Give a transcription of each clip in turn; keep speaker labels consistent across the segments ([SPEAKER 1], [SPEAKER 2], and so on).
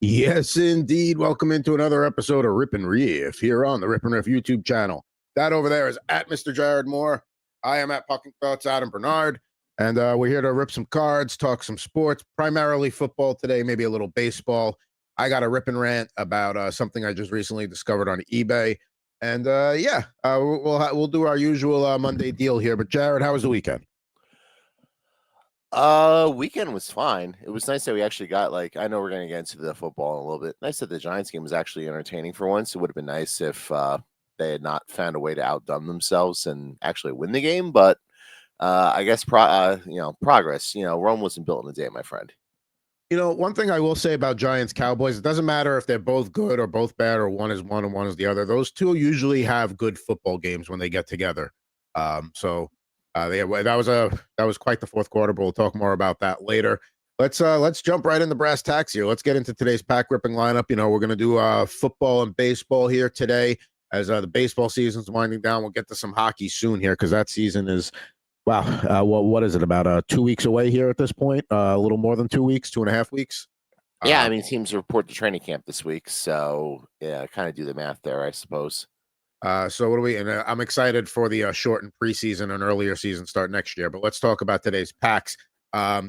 [SPEAKER 1] Yes, indeed. Welcome into another episode of Rip N Riff here on the Rip N Riff YouTube channel. That over there is at Mr. Jared Moore. I am at Pucking Thoughts Adam Bernard. And we're here to rip some cards, talk some sports, primarily football today, maybe a little baseball. I got a Rip and Rant about something I just recently discovered on eBay. And we'll do our usual Monday deal here. But Jared, how was the weekend?
[SPEAKER 2] Weekend was fine. It was nice that we actually got, I know we're going to get into the football in a little bit. Nice that the Giants game was actually entertaining for once. It would have been nice if they had not found a way to outdone themselves and actually win the game. But I guess progress. Rome wasn't built in a day, my friend.
[SPEAKER 1] One thing I will say about Giants Cowboys, it doesnn't matter if they're both good or both bad or one is one and one is the other. Those two usually have good football games when they get together. That was quite the fourth quarter, but we'll talk more about that later. Let's jump right into brass tacks here. Let's get into today's pack ripping lineup. We're going to do football and baseball here today as the baseball season's winding down. We'll get to some hockey soon here because that season is, wow. What is it, about 2 weeks away here at this point? A little more than 2 weeks, 2.5 weeks.
[SPEAKER 2] Yeah, teams report to training camp this week, so yeah, kind of do the math there, I suppose.
[SPEAKER 1] So what do we? And I'm excited for the shortened preseason and earlier season start next year. But let's talk about today's packs.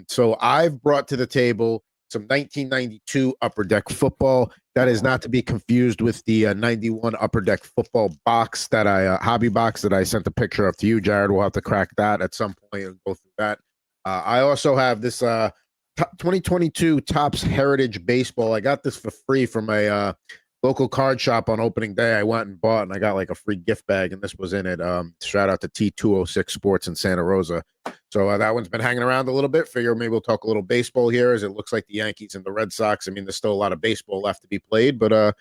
[SPEAKER 1] So I've brought to the table some 1992 Upper Deck football. That is not to be confused with the 91 Upper Deck football box that hobby box that I sent a picture of to you, Jared. We'll have to crack that at some point and go through that. I also have this 2022 Topps Heritage Baseball. I got this for free from a local card shop on opening day. I went and bought, and I got like a free gift bag, and this was in it. Shout out to T206 Sports in Santa Rosa. So that one's been hanging around a little bit. Figure maybe we'll talk a little baseball here, as it looks like the Yankees and the Red Sox. There's still a lot of baseball left to be played, but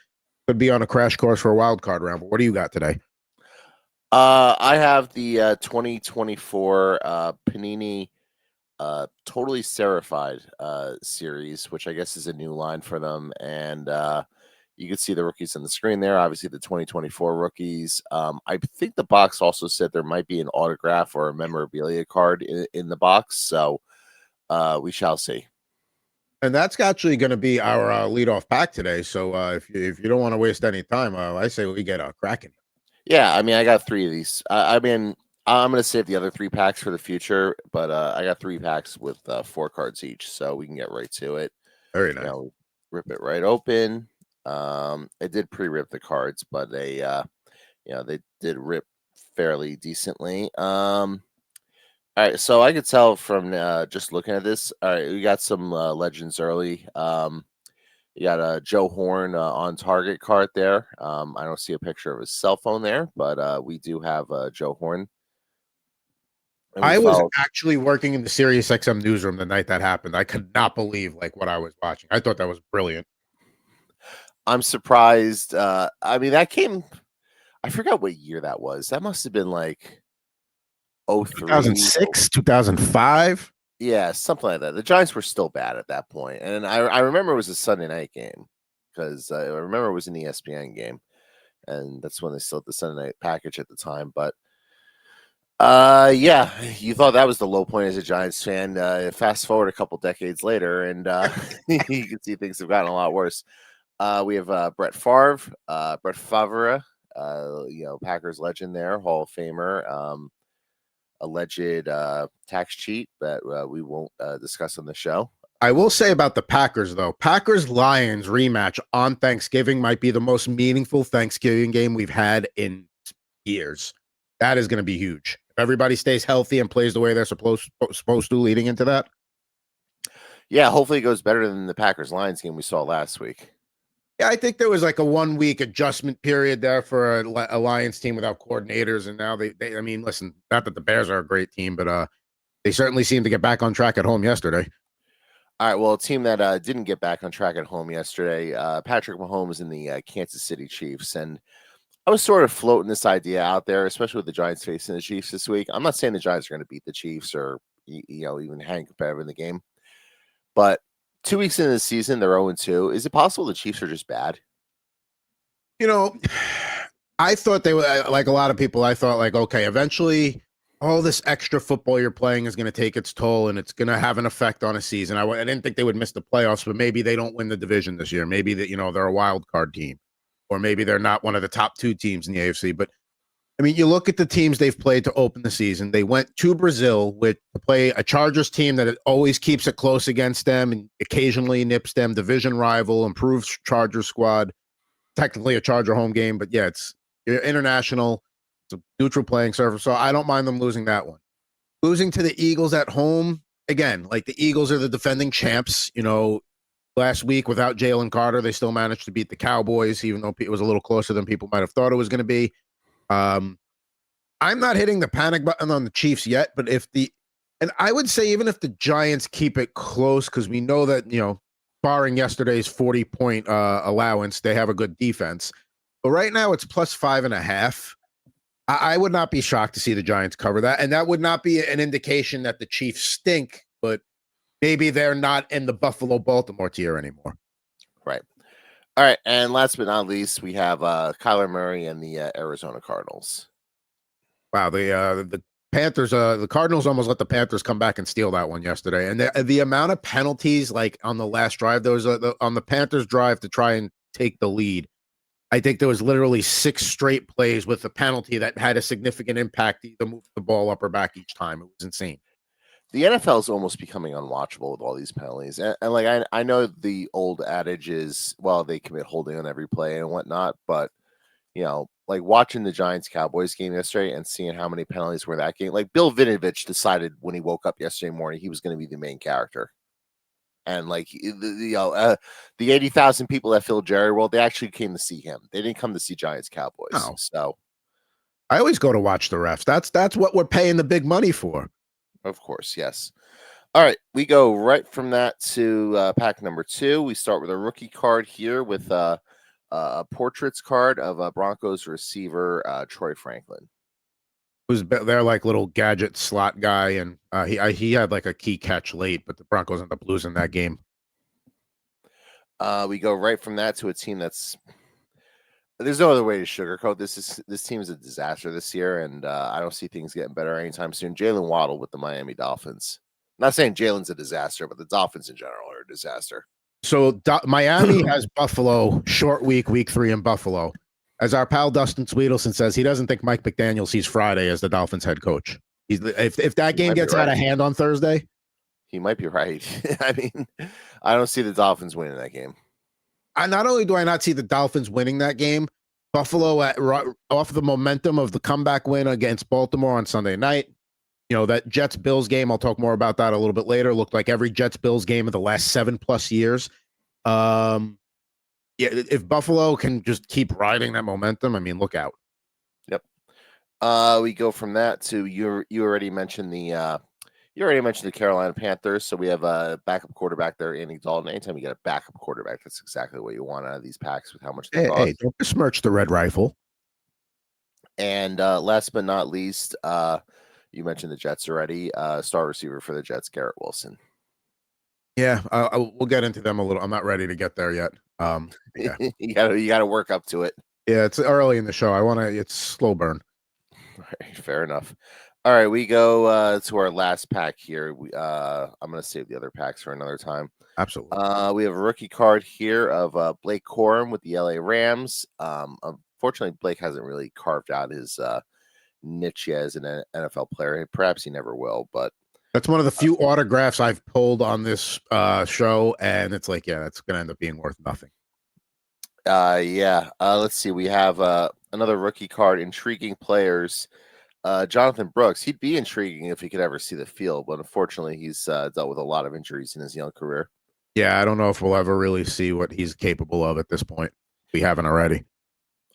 [SPEAKER 1] could be on a crash course for a wild card round. But what do you got today?
[SPEAKER 2] I have the 2024 Panini Totally Serified series, which I guess is a new line for them, and you can see the rookies on the screen there. Obviously, the 2024 rookies. I think the box also said there might be an autograph or a memorabilia card in the box. So we shall see.
[SPEAKER 1] And that's actually going to be our leadoff pack today. So if you don't want to waste any time, I say we get cracking.
[SPEAKER 2] Yeah, I got 3 of these. I'm going to save the other 3 packs for the future, but I got 3 packs with 4 cards each, so we can get right to it.
[SPEAKER 1] Very nice.
[SPEAKER 2] Rip it right open. I did pre-rip the cards, but they did rip fairly decently. All right, so I could tell from just looking at this. All right, we got some legends early. You got a Joe Horn on target card there. I don't see a picture of his cell phone there, but we do have Joe Horn.
[SPEAKER 1] I was actually working in the Sirius XM newsroom the night that happened. I could not believe what I was watching. I thought that was brilliant.
[SPEAKER 2] I'm surprised. That came. I forgot what year that was. That must have been
[SPEAKER 1] 2006, 2005.
[SPEAKER 2] Yeah, something like that. The Giants were still bad at that point, and I remember it was a Sunday night game because I remember it was an ESPN game, and that's when they still had the Sunday night package at the time. But yeah, you thought that was the low point as a Giants fan. Fast forward a couple decades later, and you can see things have gotten a lot worse. We have Brett Favre, Packers legend there, Hall of Famer, alleged tax cheat that we won't discuss on the show.
[SPEAKER 1] I will say about the Packers, though, Packers-Lions rematch on Thanksgiving might be the most meaningful Thanksgiving game we've had in years. That is going to be huge. If everybody stays healthy and plays the way they're supposed to leading into that.
[SPEAKER 2] Yeah, hopefully it goes better than the Packers-Lions game we saw last week.
[SPEAKER 1] Yeah, I think there was a 1 week adjustment period there for a Lions team without coordinators, and now they listen, not that the Bears are a great team, but they certainly seem to get back on track at home yesterday.
[SPEAKER 2] All right, well, a team that didn't get back on track at home yesterday, Patrick Mahomes and the Kansas City Chiefs, and I was sort of floating this idea out there, especially with the Giants facing the Chiefs this week. I'm not saying the Giants are going to beat the Chiefs or even hang competitive in the game, but 2 weeks into the season, they're 0-2. Is it possible the Chiefs are just bad?
[SPEAKER 1] I thought they were like a lot of people. I thought okay, eventually all this extra football you're playing is going to take its toll, and it's going to have an effect on a season. I didn't think they would miss the playoffs, but maybe they don't win the division this year. Maybe that they're a wild card team, or maybe they're not one of the top 2 teams in the AFC. But I mean, you look at the teams they've played to open the season. They went to Brazil to play a Chargers team that always keeps it close against them and occasionally nips them. Division rival, improved Chargers squad. Technically a Charger home game, but yeah, it's international. It's a neutral playing surface, so I don't mind them losing that one. Losing to the Eagles at home, again, like the Eagles are the defending champs. Last week without Jalen Carter, they still managed to beat the Cowboys, even though it was a little closer than people might have thought it was going to be. I'm not hitting the panic button on the Chiefs yet, but and I would say even if the Giants keep it close, because we know that, barring yesterday's 40-point allowance, they have a good defense. But right now it's plus 5.5. I would not be shocked to see the Giants cover that. And that would not be an indication that the Chiefs stink, but maybe they're not in the Buffalo-Baltimore tier anymore.
[SPEAKER 2] Right. All right. And last but not least, we have Kyler Murray and the Arizona Cardinals.
[SPEAKER 1] Wow. The Panthers, the Cardinals almost let the Panthers come back and steal that one yesterday. And the amount of penalties, like on the last drive, there was on the Panthers drive to try and take the lead. I think there was literally 6 straight plays with a penalty that had a significant impact to either move the ball up or back each time. It was insane.
[SPEAKER 2] The NFL is almost becoming unwatchable with all these penalties. And like, I know the old adage is, well, they commit holding on every play and whatnot, but like watching the Giants Cowboys game yesterday and seeing how many penalties were in that game, like Bill Vinovich decided when he woke up yesterday morning, he was going to be the main character. And like, the 80,000 people that filled Jerry World, they actually came to see him. They didn't come to see Giants Cowboys.
[SPEAKER 1] No.
[SPEAKER 2] So
[SPEAKER 1] I always go to watch the refs. That's what we're paying the big money for.
[SPEAKER 2] Of course. Yes. All right. We go right from that to pack number 2. We start with a rookie card here with a portraits card of a Broncos receiver, Troy Franklin.
[SPEAKER 1] Who's their like little gadget slot guy, and he had like a key catch late, but the Broncos ended up losing that game.
[SPEAKER 2] We go right from that to a team there's no other way to sugarcoat this team is a disaster this year, and I don't see things getting better anytime soon. Jalen Waddle with the Miami Dolphins. I'm not saying Jalen's a disaster, but the Dolphins in general are a disaster.
[SPEAKER 1] So Miami has Buffalo short week 3 in Buffalo. As our pal Dustin Sweetelson says, he doesn't think Mike McDaniel sees Friday as the Dolphins head coach. If that game gets out of hand on Thursday,
[SPEAKER 2] he might be right. I mean, I don't see the Dolphins winning that game.
[SPEAKER 1] Not only do I not see the Dolphins winning that game, Buffalo off the momentum of the comeback win against Baltimore on Sunday night. That Jets-Bills game, I'll talk more about that a little bit later, looked like every Jets-Bills game of the last 7+ years. Yeah, if Buffalo can just keep riding that momentum, I mean, look out.
[SPEAKER 2] Yep. We go from that to you already mentioned the Carolina Panthers. So we have a backup quarterback there, Andy Dalton. Anytime you get a backup quarterback, that's exactly what you want out of these packs with how much they cost.
[SPEAKER 1] Hey, don't besmirch the Red Rifle. And
[SPEAKER 2] last but not least, you mentioned the Jets already. Star receiver for the Jets, Garrett Wilson.
[SPEAKER 1] Yeah, we'll get into them a little. I'm not ready to get there yet. Yeah.
[SPEAKER 2] you got to work up to it.
[SPEAKER 1] Yeah, it's early in the show. It's slow burn.
[SPEAKER 2] All right, fair enough. All right, we go to our last pack here. I'm going to save the other packs for another time.
[SPEAKER 1] Absolutely.
[SPEAKER 2] We have a rookie card here of Blake Corum with the LA Rams. Unfortunately, Blake hasn't really carved out his niche yet as an NFL player. Perhaps he never will, but
[SPEAKER 1] that's one of the few autographs I've pulled on this show, and it's like, yeah, that's going to end up being worth nothing.
[SPEAKER 2] Yeah. Let's see. We have another rookie card, intriguing players. Jonathan Brooks. He'd be intriguing if he could ever see the field, but unfortunately, he's dealt with a lot of injuries in his young career.
[SPEAKER 1] Yeah, I don't know if we'll ever really see what he's capable of at this point. We haven't already.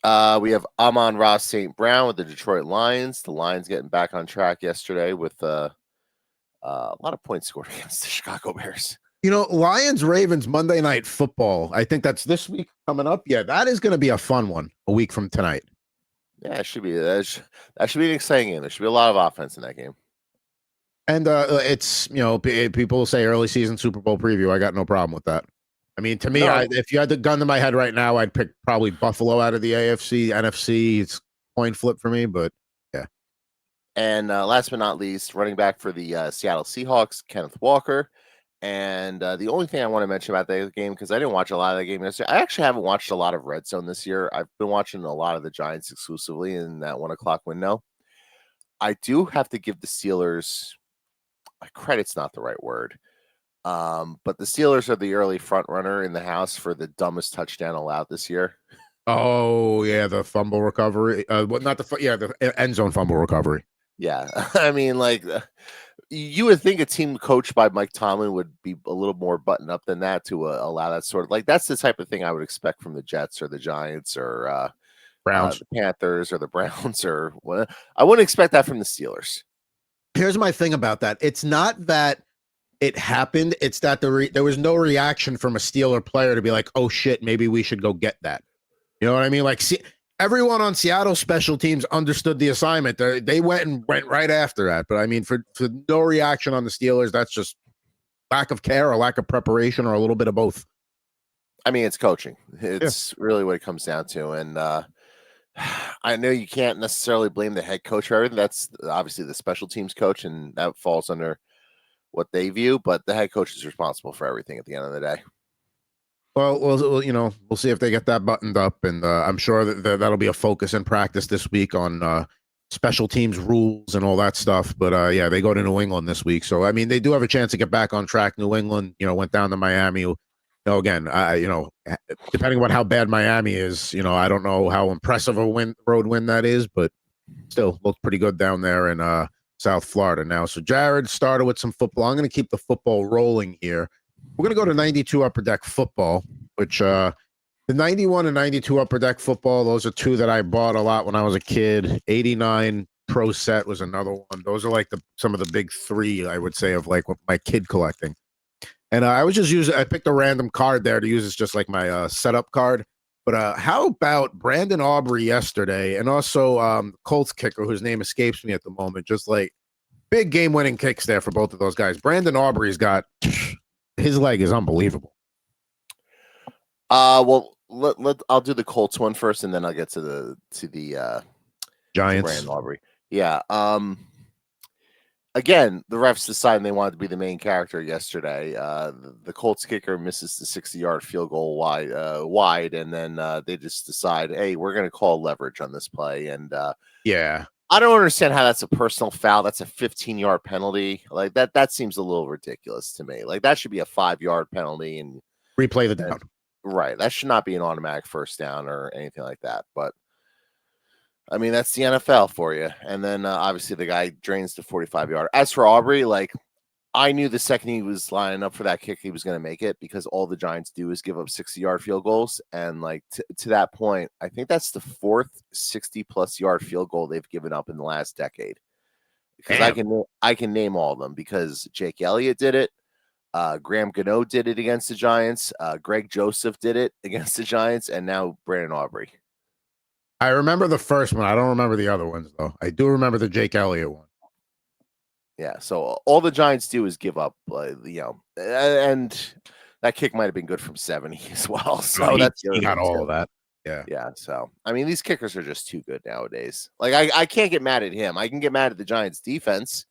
[SPEAKER 2] We have Amon-Ra St. Brown with the Detroit Lions. The Lions getting back on track yesterday with a lot of points scored against the Chicago Bears.
[SPEAKER 1] Lions Ravens Monday Night Football. I think that's this week coming up. Yeah, that is going to be a fun one a week from tonight.
[SPEAKER 2] Yeah, it should be. That should be an exciting game. There should be a lot of offense in that game.
[SPEAKER 1] And it's, people say early season Super Bowl preview. I got no problem with that. I mean, to me, if you had the gun to my head right now, I'd pick probably Buffalo out of the AFC, NFC. It's coin flip for me, but yeah.
[SPEAKER 2] And last but not least, running back for the Seattle Seahawks, Kenneth Walker. And the only thing I want to mention about the game, because I didn't watch a lot of the game yesterday, I actually haven't watched a lot of Red Zone this year. I've been watching a lot of the Giants exclusively in that 1 o'clock window. I do have to give the Steelers credit's not the right word. But the Steelers are the early front runner in the house for the dumbest touchdown allowed this year.
[SPEAKER 1] Oh yeah, the fumble recovery. Not the end zone fumble recovery.
[SPEAKER 2] Yeah, I mean, like, you would think a team coached by Mike Tomlin would be a little more buttoned up than that to allow that sort of, like, that's the type of thing I would expect from the Jets or the Giants or
[SPEAKER 1] Browns.
[SPEAKER 2] the Panthers or the Browns or what. I wouldn't expect that from the Steelers.
[SPEAKER 1] Here's my thing about that. It's not that it happened. It's that there was no reaction from a Steeler player to be like, oh shit, maybe we should go get that. You know what I mean? Like, see, everyone on Seattle special teams understood the assignment. They went right after that. But I mean, for no reaction on the Steelers, that's just lack of care or lack of preparation or a little bit of both.
[SPEAKER 2] I mean, it's coaching. It's really what it comes down to. And I know you can't necessarily blame the head coach for everything. That's obviously the special teams coach, and that falls under what they view. But the head coach is responsible for everything at the end of the day.
[SPEAKER 1] Well, we'll see if they get that buttoned up, and I'm sure that'll be a focus in practice this week on special teams rules and all that stuff. But yeah, they go to New England this week, so I mean, they do have a chance to get back on track. New England, went down to Miami. Again, depending on how bad Miami is, I don't know how impressive a road win that is, but still looked pretty good down there in South Florida now. So Jared started with some football. I'm going to keep the football rolling here. We're going to go to 92 Upper Deck Football, which the 91 and 92 Upper Deck Football, those are two that I bought a lot when I was a kid. 89 Pro Set was another one. Those are like some of the big three, I would say, of like my kid collecting. And I was just I picked a random card there to use as just like my setup card. But how about Brandon Aubrey yesterday, and also Colts kicker, whose name escapes me at the moment, just like big game-winning kicks there for both of those guys. Brandon Aubrey's got his leg is unbelievable.
[SPEAKER 2] Well, I'll do the Colts one first, and then I'll get to the
[SPEAKER 1] Giants.
[SPEAKER 2] Brandon Aubrey. Yeah. Again, the refs decided they wanted to be the main character yesterday. The Colts kicker misses the 60-yard field goal wide, and then they just decide, hey, we're going to call leverage on this play. And
[SPEAKER 1] yeah,
[SPEAKER 2] I don't understand how that's a personal foul. That's a 15-yard penalty. Like that seems a little ridiculous to me. Like that should be a 5-yard penalty and
[SPEAKER 1] replay the down.
[SPEAKER 2] Right. That should not be an automatic first down or anything like that. But I mean, that's the NFL for you. And then obviously the guy drains the 45-yard. As for Aubrey, like I knew the second he was lining up for that kick, he was going to make it because all the Giants do is give up 60-yard field goals. And like to that point, I think that's the fourth 60-plus yard field goal they've given up in the last decade. Because I can name all of them because Jake Elliott did it. Graham Gano did it against the Giants. Greg Joseph did it against the Giants. And now Brandon Aubrey.
[SPEAKER 1] I remember the first one. I don't remember the other ones, though. I do remember the Jake Elliott one.
[SPEAKER 2] Yeah, so all the Giants do is give up, and that kick might have been good from 70 as well. So
[SPEAKER 1] he got all of that. Yeah.
[SPEAKER 2] Yeah, so, I mean, these kickers are just too good nowadays. Like, I can't get mad at him. I can get mad at the Giants' defense.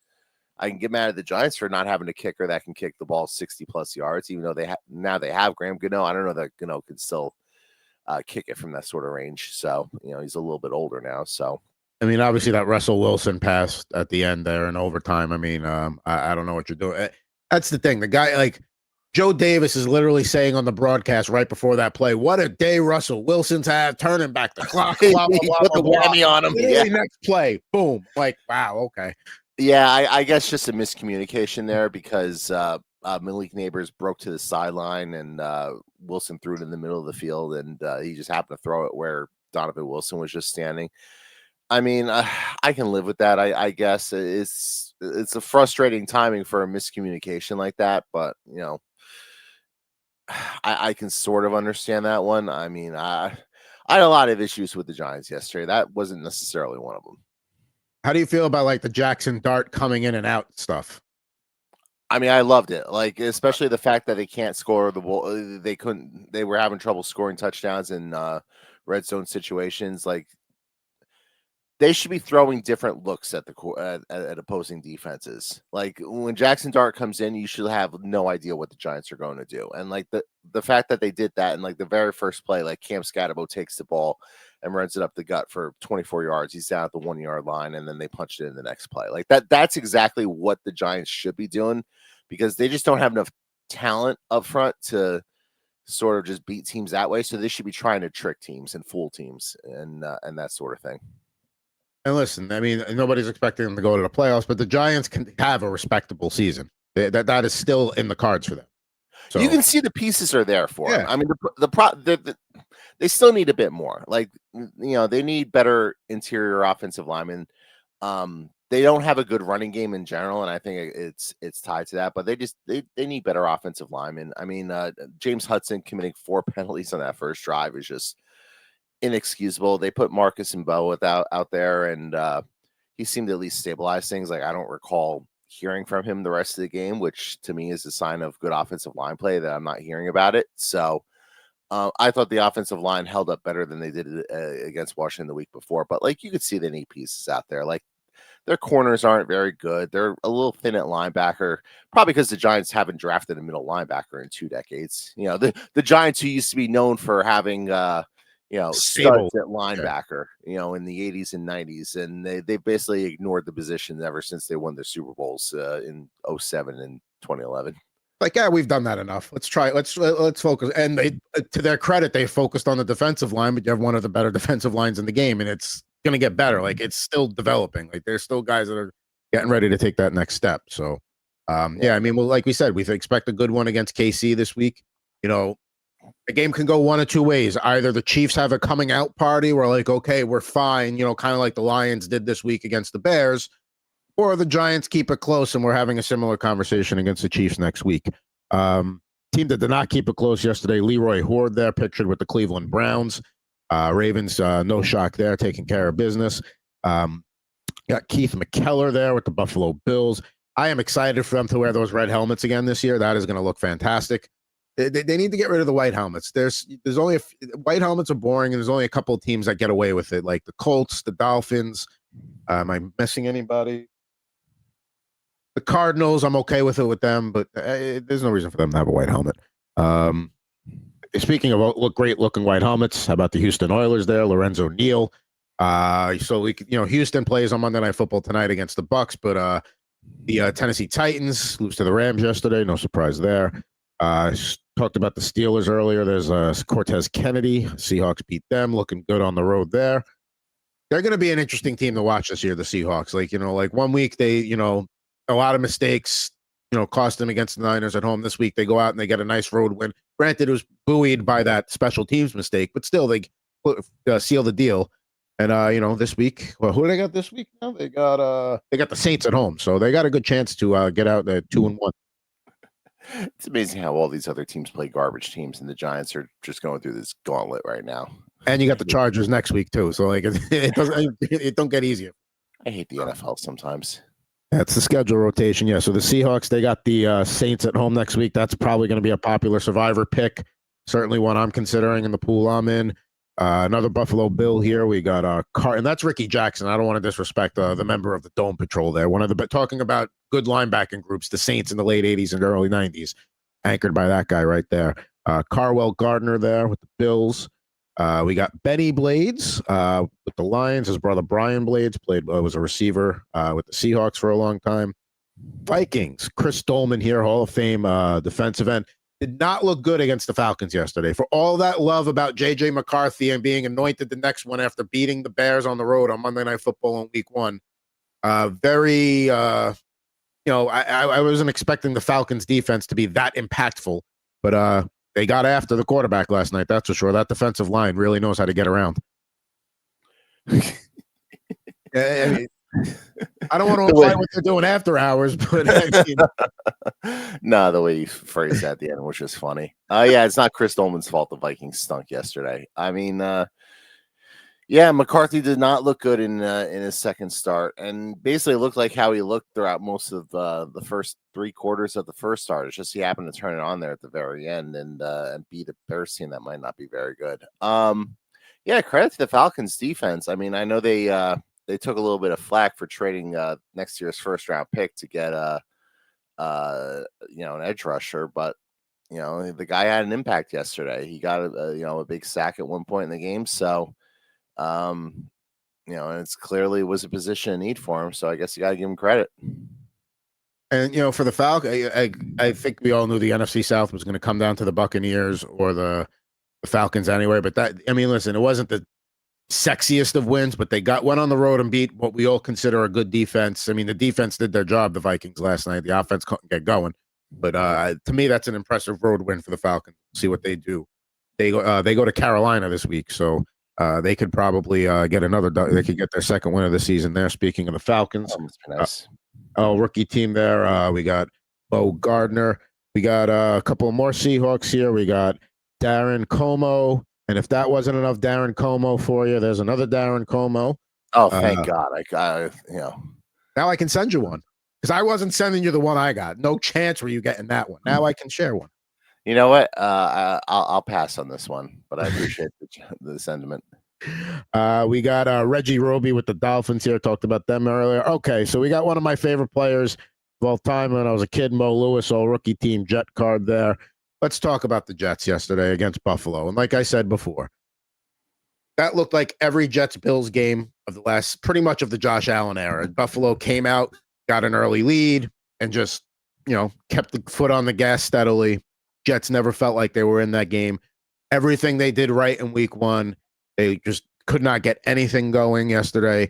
[SPEAKER 2] I can get mad at the Giants for not having a kicker that can kick the ball 60-plus yards, even though now they have Graham Gano. I don't know that Gano can still kick it from that sort of range. So, he's a little bit older now. So,
[SPEAKER 1] I mean, obviously that Russell Wilson pass at the end there in overtime. I mean, I don't know what you're doing. That's the thing. The guy, like Joe Davis, is literally saying on the broadcast right before that play, "What a day Russell Wilson's had, turning back the clock." Blah, blah, blah,
[SPEAKER 2] put the whammy on him.
[SPEAKER 1] Yeah. Next play, boom. Like, wow, okay.
[SPEAKER 2] Yeah, I guess just a miscommunication there because Malik Neighbors broke to the sideline and Wilson threw it in the middle of the field, and he just happened to throw it where Donovan Wilson was just standing. I mean, I can live with that. I guess it's a frustrating timing for a miscommunication like that, but I can sort of understand that one. I mean, I had a lot of issues with the Giants yesterday. That wasn't necessarily one of them. How
[SPEAKER 1] do you feel about like the Jackson Dart coming in and out stuff?
[SPEAKER 2] I mean, I loved it. Like, especially the fact that they can't score the ball. They were having trouble scoring touchdowns in red zone situations. Like, they should be throwing different looks at at opposing defenses. Like when Jackson Dart comes in, you should have no idea what the Giants are going to do. And like the fact that they did that in like the very first play, like Cam Scatterbo takes the ball and runs it up the gut for 24 yards. He's down at the 1 yard line, and then they punched it in the next play. Like that's exactly what the Giants should be doing, because they just don't have enough talent up front to sort of just beat teams that way. So they should be trying to trick teams and fool teams and that sort of thing.
[SPEAKER 1] And listen, I mean, nobody's expecting them to go to the playoffs, but the Giants can have a respectable season. That is still in the cards for them. So
[SPEAKER 2] you can see the pieces are there for them.
[SPEAKER 1] yeah.
[SPEAKER 2] I mean, they still need a bit more. Like, they need better interior offensive linemen. They don't have a good running game in general, and I think it's tied to that. But they need better offensive linemen. I mean, James Hudson committing 4 penalties on that first drive is just inexcusable. They put Marcus and Bo out there, and he seemed to at least stabilize things. Like, I don't recall hearing from him the rest of the game, which to me is a sign of good offensive line play that I'm not hearing about it. So I thought the offensive line held up better than they did against Washington the week before. But like, you could see they need pieces out there. Like, their corners aren't very good. They're a little thin at linebacker, probably because the Giants haven't drafted a middle linebacker in 2 decades. The Giants, who used to be known for having
[SPEAKER 1] Stable.
[SPEAKER 2] studs at linebacker, in the 80s and 90s, and they basically ignored the position ever since they won their Super Bowls in 07 and 2011.
[SPEAKER 1] Like, yeah, we've done that enough. Let's focus. And they, to their credit, they focused on the defensive line, but you have one of the better defensive lines in the game, and it's going to get better. Like, it's still developing. Like, there's still guys that are getting ready to take that next step. So, yeah, I mean, well, like we said, we expect a good one against KC this week. The game can go one of two ways. Either the Chiefs have a coming out party where, like, okay, we're fine, kind of like the Lions did this week against the Bears, or the Giants keep it close and we're having a similar conversation against the Chiefs next week. Team that did not keep it close yesterday, Leroy Horde there, pictured with the Cleveland Browns. Ravens, no shock there, taking care of business. Got Keith McKellar there with the Buffalo Bills. I am excited for them to wear those red helmets again this year. That is going to look fantastic. They need to get rid of the white helmets. There's only white helmets are boring, and there's only a couple of teams that get away with it, like the Colts, the Dolphins. Am I missing anybody? The Cardinals, I'm okay with it with them, but there's no reason for them to have a white helmet. Speaking of great looking white helmets, how about the Houston Oilers there? Lorenzo Neal. So Houston plays on Monday Night Football tonight against the Bucks, but the Tennessee Titans lose to the Rams yesterday. No surprise there. Talked about the Steelers earlier. There's Cortez Kennedy. Seahawks beat them. Looking good on the road there. They're going to be an interesting team to watch this year, the Seahawks. Like 1 week they, a lot of mistakes, cost them against the Niners at home. This week they go out and they get a nice road win. Granted, it was buoyed by that special teams mistake, but still they seal the deal. And this week, well, who do they got this week now? They got the Saints at home, so they got a good chance to get out at 2-1.
[SPEAKER 2] It's amazing how all these other teams play garbage teams, and the Giants are just going through this gauntlet right now.
[SPEAKER 1] And you got the Chargers next week too, so like it don't get easier.
[SPEAKER 2] I hate the NFL sometimes.
[SPEAKER 1] That's the schedule rotation, yeah. So the Seahawks, they got the Saints at home next week. That's probably going to be a popular survivor pick. Certainly one I'm considering in the pool I'm in. Another Buffalo Bill here. We got and that's Ricky Jackson. I don't want to disrespect the member of the Dome Patrol there. Talking about good linebacking groups, the Saints in the late 80s and early 90s, anchored by that guy right there. Carwell Gardner there with the Bills. We got Benny Blades with the Lions. His brother Brian Blades was a receiver with the Seahawks for a long time. Vikings, Chris Dolman here, Hall of Fame defensive end. Did not look good against the Falcons yesterday. For all that love about J.J. McCarthy and being anointed the next one after beating the Bears on the road on Monday Night Football in Week 1, I wasn't expecting the Falcons defense to be that impactful, but they got after the quarterback last night, that's for sure. That defensive line really knows how to get around. I don't want to imply what they're doing after hours, but
[SPEAKER 2] no, the way you phrased that at the end was just funny. Yeah, it's not Chris Dolman's fault the Vikings stunk yesterday. I mean, yeah, McCarthy did not look good in his second start, and basically looked like how he looked throughout most of the first 3 quarters of the first start. It's just he happened to turn it on there at the very end and beat a Bears team that might not be very good. Yeah, credit to the Falcons defense. I mean, I know they they took a little bit of flack for trading next year's first round pick to get an edge rusher, but the guy had an impact yesterday. He got a big sack at one point in the game, so and it's clearly was a position of need for him. So I guess you got to give him credit.
[SPEAKER 1] And for the Falcons, I think we all knew the NFC South was going to come down to the Buccaneers or the Falcons anyway. But listen, it wasn't the sexiest of wins, but they went on the road and beat what we all consider a good defense. I mean, the defense did their job, the Vikings last night. The offense couldn't get going. But to me, that's an impressive road win for the Falcons. See what they do. They go to Carolina this week, so they could probably get another. They could get their second win of the season there. Speaking of the Falcons,
[SPEAKER 2] nice.
[SPEAKER 1] Rookie team there. We got Bo Gardner. We got a couple more Seahawks here. We got Darren Como. And if that wasn't enough Darren Como for you, there's another Darren Como.
[SPEAKER 2] Oh, thank God.
[SPEAKER 1] Now I can send you one. Because I wasn't sending you the one I got. No chance were you getting that one. Now I can share one.
[SPEAKER 2] You know what? I'll pass on this one, but I appreciate the sentiment.
[SPEAKER 1] We got Reggie Roby with the Dolphins here. Talked about them earlier. Okay, so we got one of my favorite players of all time when I was a kid, Mo Lewis, all rookie team Jet card there. Let's talk about the Jets yesterday against Buffalo. And like I said before, that looked like every Jets-Bills game of the last, pretty much of the Josh Allen era. Buffalo came out, got an early lead, and just, kept the foot on the gas steadily. Jets never felt like they were in that game. Everything they did right in week one, they just could not get anything going yesterday.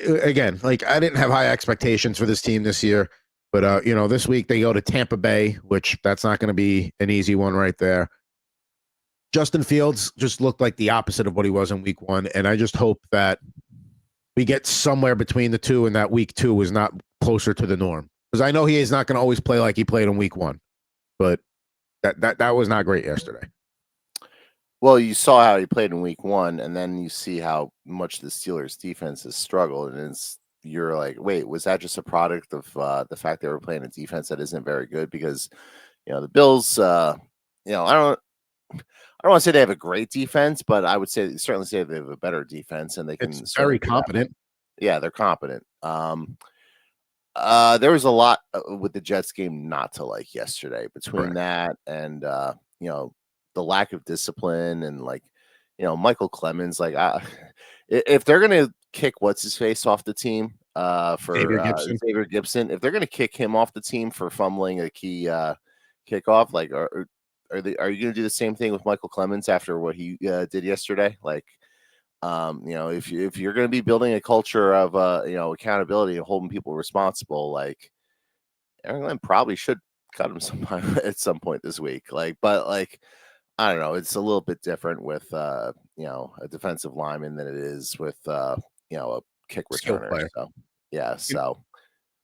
[SPEAKER 1] Again, I didn't have high expectations for this team this year. But, this week they go to Tampa Bay, which that's not going to be an easy one right there. Justin Fields just looked like the opposite of what he was in week one. And I just hope that we get somewhere between the two and that week two is not closer to the norm. Because I know he is not going to always play like he played in week one. But that was not great yesterday.
[SPEAKER 2] Well, you saw how he played in week one, and then you see how much the Steelers defense has struggled. And you're like, wait, was that just a product of the fact they were playing a defense that isn't very good? Because, the Bills, I don't want to say they have a great defense, but I would certainly say they have a better defense, and they can.
[SPEAKER 1] It's very competent.
[SPEAKER 2] Yeah, they're competent. There was a lot with the Jets game not to like yesterday between that and the lack of discipline and Michael Clemens. If they're gonna kick what's his face off the team for Xavier Gibson, if they're gonna kick him off the team for fumbling a key kickoff, are you gonna do the same thing with Michael Clemens after what he did yesterday? If you're going to be building a culture of accountability and holding people responsible, Aaron Glenn probably should cut him sometime at some point this week. I don't know, it's a little bit different with a defensive lineman than it is with a kick returner. So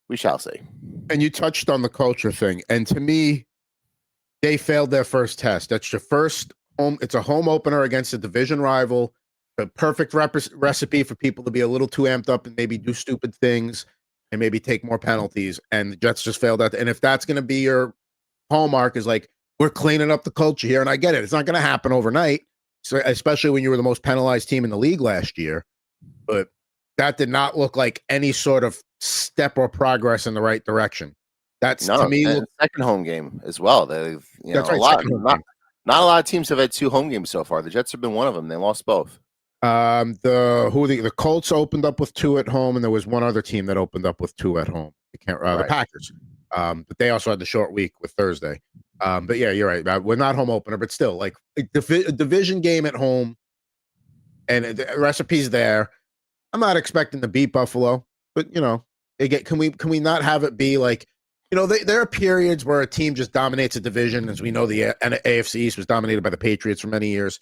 [SPEAKER 2] we shall see.
[SPEAKER 1] And you touched on the culture thing, and to me, they failed their first test. That's your first home. It's a home opener against a division rival. The perfect recipe for people to be a little too amped up and maybe do stupid things and maybe take more penalties. And the Jets just failed that. And if that's going to be your hallmark, is we're cleaning up the culture here. And I get it. It's not going to happen overnight, so especially when you were the most penalized team in the league last year. But that did not look like any sort of step or progress in the right direction. That's to me
[SPEAKER 2] second home game as well. They've
[SPEAKER 1] that's right,
[SPEAKER 2] not a lot of teams have had two home games so far. The Jets have been one of them. They lost both.
[SPEAKER 1] The Colts opened up with 2 at home, and there was one other team that opened up with 2 at home. The Packers. But they also had the short week with Thursday. But yeah, you're right. We're not home opener, but still, a division game at home, and the recipe's there. I'm not expecting to beat Buffalo, but can we not have it be there are periods where a team just dominates a division, as we know the AFC East was dominated by the Patriots for many years.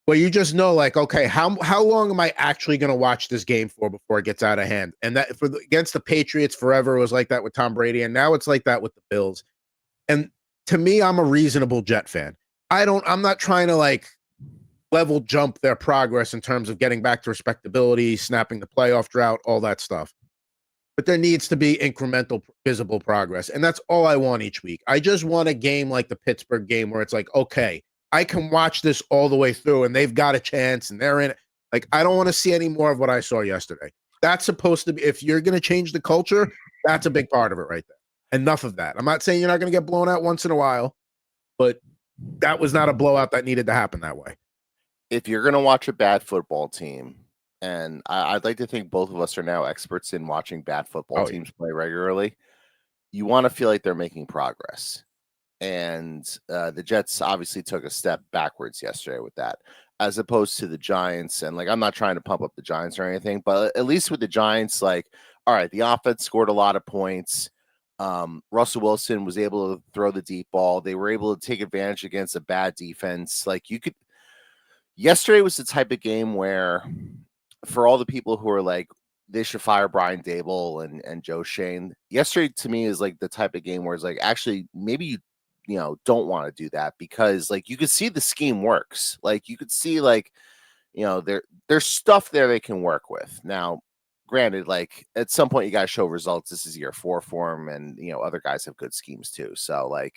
[SPEAKER 1] Well, you just know, okay, how long am I actually going to watch this game for before it gets out of hand? And that against the Patriots forever, it was like that with Tom Brady, and now it's like that with the Bills. And to me, I'm a reasonable Jet fan. I'm not trying to level jump their progress in terms of getting back to respectability, snapping the playoff drought, all that stuff. But there needs to be incremental, visible progress, and that's all I want each week. I just want a game like the Pittsburgh game where it's okay, I can watch this all the way through, and they've got a chance, and they're in it. Like, I don't want to see any more of what I saw yesterday. That's supposed to be, if you're going to change the culture, that's a big part of it right there. Enough of that. I'm not saying you're not going to get blown out once in a while, but that was not a blowout that needed to happen that way.
[SPEAKER 2] If you're going to watch a bad football team, and I'd like to think both of us are now experts in watching bad football teams play regularly, you want to feel like they're making progress. And the Jets obviously took a step backwards yesterday with that, as opposed to the Giants. And like, I'm not trying to pump up the Giants or anything, but at least with the Giants, like, all right, the offense scored a lot of points. Russell Wilson was able to throw the deep ball. They were able to take advantage against a bad defense. Like, you could, yesterday was the type of game where, for all the people who are like, they should fire Brian Dable and Joe Shane, yesterday to me is like the type of game where it's like, actually, maybe you know, don't want to do that, because like you could see the scheme works. Like you could see, like, you know, there's stuff there they can work with. Now, granted, like at some point you got to show results. This is year 4 for them, and you know, other guys have good schemes too. So like,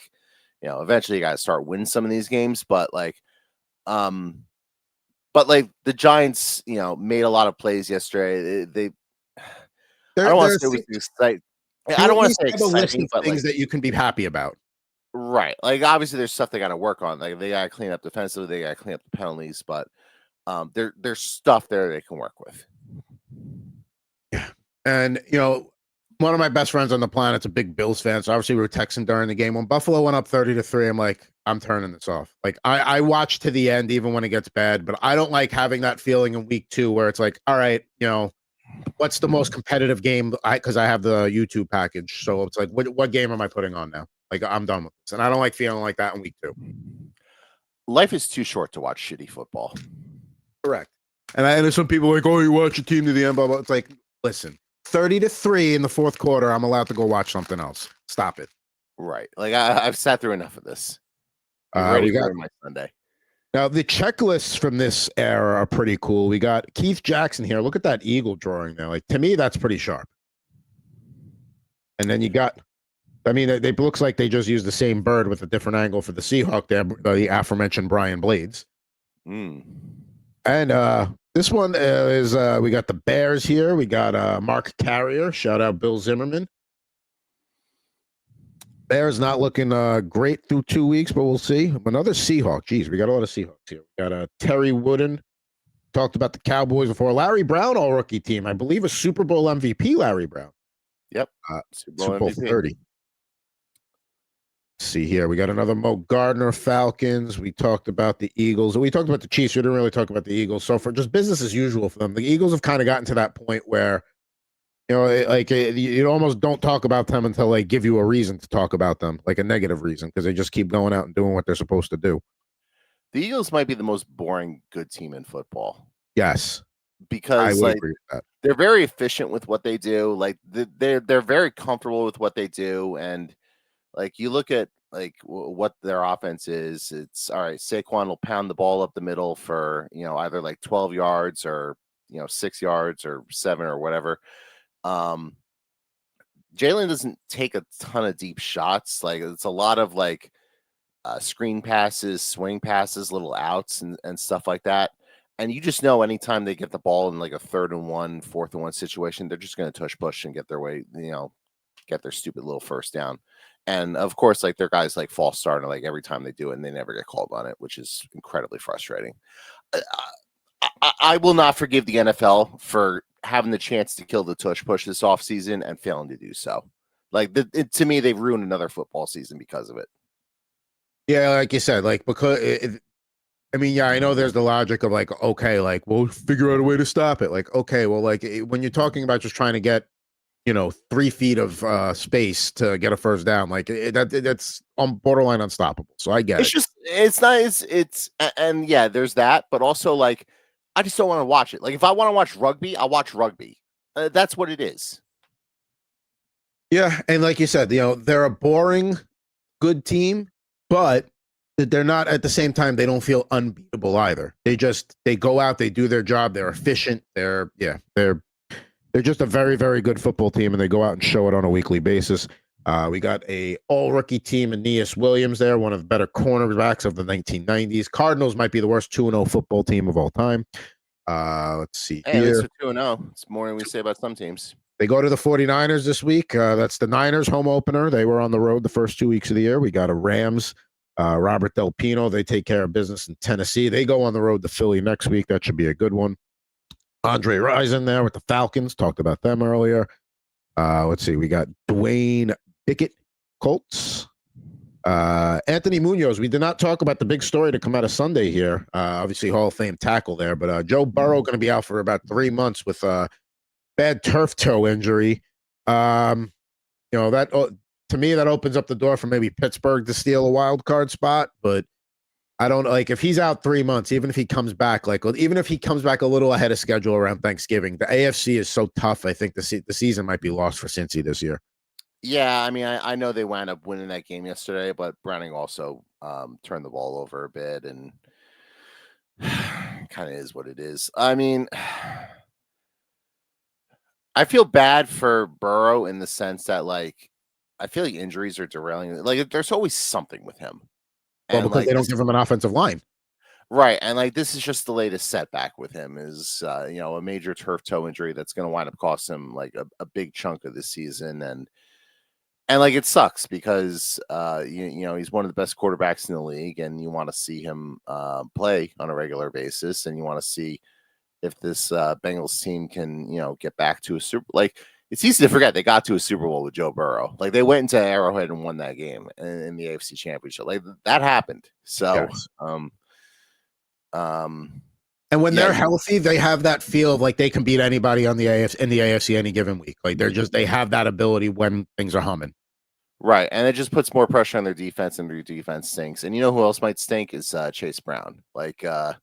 [SPEAKER 2] you know, eventually you got to start winning some of these games. But like the Giants, you know, made a lot of plays yesterday. I don't want to say it was exciting. I don't want to say exciting, but
[SPEAKER 1] things that you can be happy about.
[SPEAKER 2] Right. Like, obviously, there's stuff they got to work on. Like, they got to clean up defensively. They got to clean up the penalties. But there's stuff there they can work with.
[SPEAKER 1] Yeah. And, you know, one of my best friends on the planet's a big Bills fan. So obviously we were texting during the game. When Buffalo went up 30-3, I'm like, I'm turning this off. Like, I watch to the end, even when it gets bad. But I don't like having that feeling in week 2 where it's like, all right, you know, what's the most competitive game? Because I have the YouTube package. So it's like, what game am I putting on now? Like, I'm done with this. And I don't like feeling like that in week 2.
[SPEAKER 2] Life is too short to watch shitty football.
[SPEAKER 1] Correct. And there's some people like, oh, you watch your team to the end, blah, blah. It's like, listen, 30-3 in the 4th quarter, I'm allowed to go watch something else. Stop it.
[SPEAKER 2] Right. Like, I've sat through enough of this. I'm ready for my Sunday.
[SPEAKER 1] Now, the checklists from this era are pretty cool. We got Keith Jackson here. Look at that eagle drawing there. Like, to me, that's pretty sharp. And then you got, I mean, it looks like they just used the same bird with a different angle for the Seahawk there, the aforementioned Brian Blades. And this one is, we got the Bears here. We got Mark Carrier. Shout out Bill Zimmerman. Bears not looking great through 2 weeks, but we'll see. Another Seahawk. Jeez, we got a lot of Seahawks here. We got Terry Wooden. Talked about the Cowboys before. Larry Brown, all rookie team. I believe a Super Bowl MVP, Larry Brown.
[SPEAKER 2] Yep.
[SPEAKER 1] Super Bowl 30. Let's see here. We got another Mo Gardner, Falcons. We talked about the Eagles. We talked about the Chiefs. We didn't really talk about the Eagles. So for just business as usual for them, the Eagles have kind of gotten to that point where, you know, you almost don't talk about them until they give you a reason to talk about them, like a negative reason, because they just keep going out and doing what they're supposed to do.
[SPEAKER 2] The Eagles might be the most boring good team in football.
[SPEAKER 1] Yes,
[SPEAKER 2] because like they're very efficient with what they do. Like they're very comfortable with what they do, and like you look at like what their offense is. It's all right. Saquon will pound the ball up the middle for, you know, either like 12 yards or, you know, 6 yards or 7 or whatever. Jalen doesn't take a ton of deep shots. Like it's a lot of like screen passes, swing passes, little outs and stuff like that. And you just know anytime they get the ball in like a 3rd and 1, 4th and 1 situation, they're just going to tush push and get their way, you know, get their stupid little first down. And of course, like their guys like false start like every time they do it and they never get called on it, which is incredibly frustrating. I will not forgive the NFL for having the chance to kill the tush push this offseason and failing to do so. Like to me, they've ruined another football season because of it.
[SPEAKER 1] Yeah, like you said, like because I mean, yeah, I know there's the logic of like, okay, like we'll figure out a way to stop it. Like, okay, well, like when you're talking about just trying to get, you know, 3 feet of space to get a first down, like that's on borderline unstoppable. So I get
[SPEAKER 2] it. It's nice. It's and yeah, there's that, but also like I just don't want to watch it. Like if I want to watch rugby, I'll watch rugby. That's what it is.
[SPEAKER 1] Yeah, and like you said, you know, they're a boring, good team, but they're not at the same time. They don't feel unbeatable either. They go out, they do their job, they're efficient. They're just a very, very good football team, and they go out and show it on a weekly basis. We got a all-rookie team, Aeneas Williams there, one of the better cornerbacks of the 1990s. Cardinals might be the worst 2-0 football team of all time. Let's see
[SPEAKER 2] Hey, at least
[SPEAKER 1] here.
[SPEAKER 2] they're 2-0. It's more than we say about some teams.
[SPEAKER 1] They go to the 49ers this week. That's the Niners home opener. They were on the road the first 2 weeks of the year. We got a Rams. Robert Del Pino. They take care of business in Tennessee. They go on the road to Philly next week. That should be a good one. Andre Rison there with the Falcons. Talked about them earlier. Let's see. We got Dwayne Pickett, Colts. Anthony Munoz. We did not talk about the big story to come out of Sunday here. Obviously, Hall of Fame tackle there. But Joe Burrow going to be out for about 3 months with bad turf toe injury. That to me that opens up the door for maybe Pittsburgh to steal a wild card spot. But I don't like if he's out 3 months, even if he comes back even if he comes back a little ahead of schedule around Thanksgiving. The AFC is so tough. I think the season might be lost for Cincy this year.
[SPEAKER 2] Yeah, I mean, I know they wound up winning that game yesterday, but Browning also turned the ball over a bit, and kind of is what it is. I mean, I feel bad for Burrow in the sense that, like, I feel like injuries are derailing. Like, there's always something with him.
[SPEAKER 1] Well,
[SPEAKER 2] And,
[SPEAKER 1] because
[SPEAKER 2] like,
[SPEAKER 1] they don't give him an offensive line.
[SPEAKER 2] right. And, like, this is just the latest setback with him is, a major turf toe injury that's going to wind up costing him, like, a big chunk of the season. And like it sucks because he's one of the best quarterbacks in the league, and you want to see him play on a regular basis, and you want to see if this Bengals team can get back to a super. Like, it's easy to forget they got to a Super Bowl with Joe Burrow. Like, they went into Arrowhead and won that game in the AFC Championship. Like, that happened. So,
[SPEAKER 1] Yes. And when they're healthy, they have that feel of like they can beat anybody on the AFC any given week. Like they have that ability when things are humming.
[SPEAKER 2] Right, and it just puts more pressure on their defense, and their defense stinks. And you know who else might stink is Chase Brown. Like, yeah,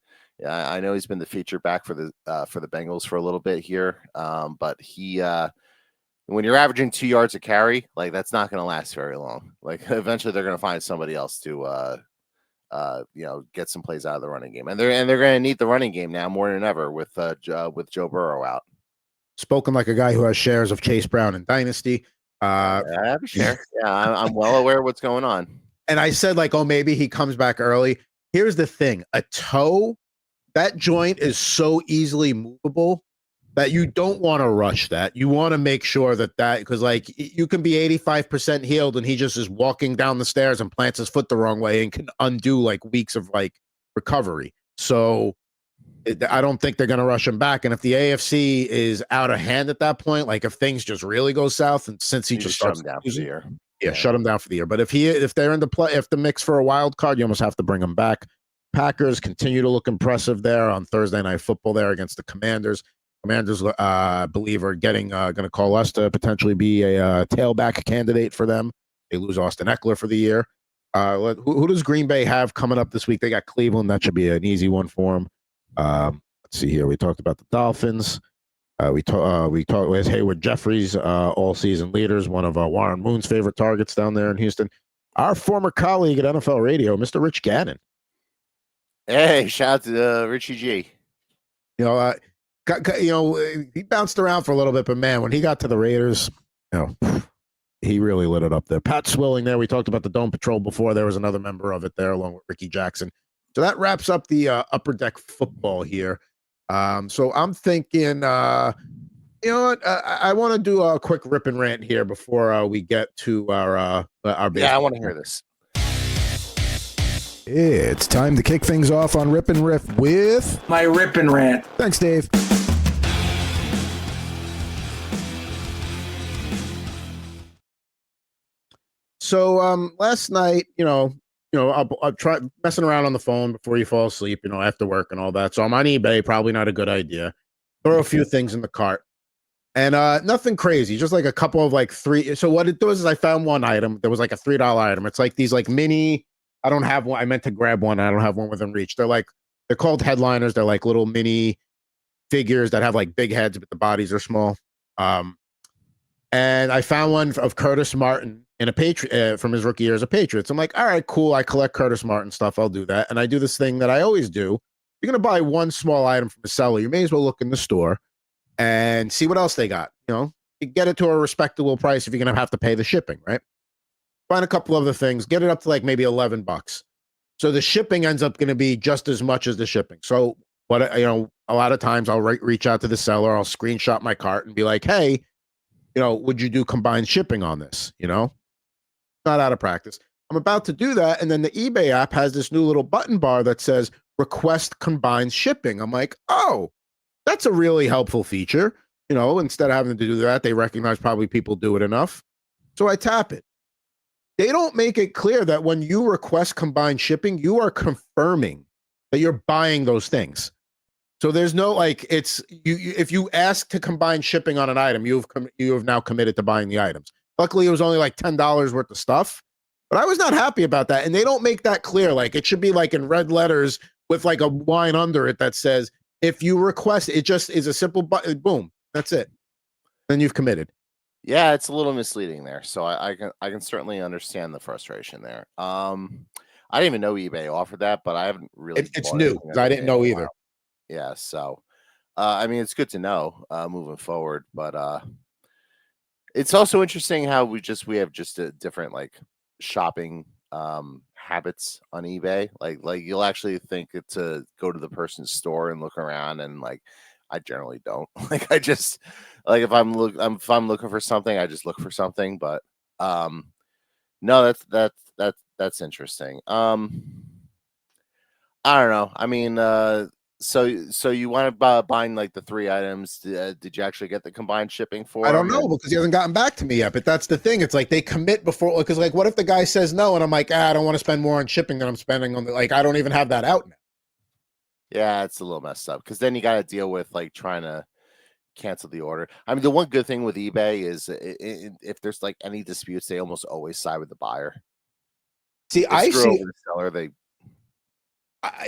[SPEAKER 2] I know he's been the feature back for the Bengals for a little bit here, but he when you're averaging 2 yards a carry, like that's not going to last very long. Like, eventually they're going to find somebody else to get some plays out of the running game, and they're going to need the running game now more than ever with Joe Burrow out.
[SPEAKER 1] Spoken like a guy who has shares of Chase Brown in Dynasty.
[SPEAKER 2] I have a share. Yeah, I'm well aware of what's going on.
[SPEAKER 1] And I said, like, oh, maybe he comes back early. Here's the thing: a toe, that joint is so easily movable that you don't want to rush that. You want to make sure that because, like, you can be 85% healed and he just is walking down the stairs and plants his foot the wrong way and can undo like weeks of like recovery. So I don't think they're going to rush him back. And if the AFC is out of hand at that point, like if things just really go south, and since he just
[SPEAKER 2] shut
[SPEAKER 1] starts
[SPEAKER 2] him down for the year,
[SPEAKER 1] shut him down for the year. But if they're in the mix for a wild card, you almost have to bring him back. Packers continue to look impressive there on Thursday Night Football there against the Commanders. Commanders, believe, are going to call us to potentially be a tailback candidate for them. They lose Austin Eckler for the year. Who does Green Bay have coming up this week? They got Cleveland. That should be an easy one for them. Let's see here. We talked about the Dolphins. We talked with Hayward Jeffries, all season leaders, one of Warren Moon's favorite targets down there in Houston. Our former colleague at NFL Radio, Mr. Rich Gannon.
[SPEAKER 2] Hey, shout out to Richie G.
[SPEAKER 1] He bounced around for a little bit, but man, when he got to the Raiders, he really lit it up there. Pat Swilling there. We talked about the Dome Patrol before. There was another member of it there along with Ricky Jackson. So that wraps up the Upper Deck football here. So I'm thinking, you know what? I want to do a quick rip and rant here before we get to our
[SPEAKER 2] Yeah, I want to hear this.
[SPEAKER 1] It's time to kick things off on Rip and Riff with
[SPEAKER 3] my Rip and Rant.
[SPEAKER 1] Thanks, Dave. So last night, I'll try messing around on the phone before you fall asleep, after work and all that. So I'm on eBay, probably not a good idea. Throw a few things in the cart. And nothing crazy, just like a couple of like three. So what it does is I found one item. There was like a $3 item. It's like these like mini. I don't have one. I meant to grab one. I don't have one within reach. They're called headliners. They're like little mini figures that have like big heads, but the bodies are small. And I found one of Curtis Martin in a Patriot from his rookie year as a Patriots. I'm like, all right, cool. I collect Curtis Martin stuff. I'll do that. And I do this thing that I always do. You're going to buy one small item from a seller. You may as well look in the store and see what else they got. You get it to a respectable price if you're going to have to pay the shipping, right? Find a couple other things, get it up to like maybe $11. So the shipping ends up going to be just as much as the shipping. So what, a lot of times I'll reach out to the seller, I'll screenshot my cart and be like, hey, would you do combined shipping on this? Not out of practice. I'm about to do that. And then the eBay app has this new little button bar that says request combined shipping. I'm like, oh, that's a really helpful feature. Instead of having to do that, they recognize probably people do it enough. So I tap it. They don't make it clear that when you request combined shipping, you are confirming that you're buying those things. So there's no it's you if you ask to combine shipping on an item, you have now committed to buying the items. Luckily, it was only like $10 worth of stuff, but I was not happy about that. And they don't make that clear. Like it should be like in red letters with like a line under it that says, if you request, it just is a simple button. Boom, that's it. Then you've committed.
[SPEAKER 2] Yeah, it's a little misleading there. So I can certainly understand the frustration there. I didn't even know eBay offered that, but I haven't really.
[SPEAKER 1] It's new. I didn't know either.
[SPEAKER 2] Yeah, so I mean, it's good to know moving forward, but it's also interesting how we have just a different shopping habits on eBay. Like you'll actually think to go to the person's store and look around, and I generally don't. I just if I'm looking for something, I just look for something. But no, that's interesting. I don't know. I mean, so you want to buying the 3 items? Did you actually get the combined shipping for?
[SPEAKER 1] I don't know because he hasn't gotten back to me yet. But that's the thing. It's like they commit before. Because what if the guy says no, and I'm like, I don't want to spend more on shipping than I'm spending on I don't even have that out now.
[SPEAKER 2] Yeah, it's a little messed up because then you got to deal with trying to cancel the order. I mean, the one good thing with eBay is if there's any disputes, they almost always side with the buyer.
[SPEAKER 1] See, I see
[SPEAKER 2] the seller.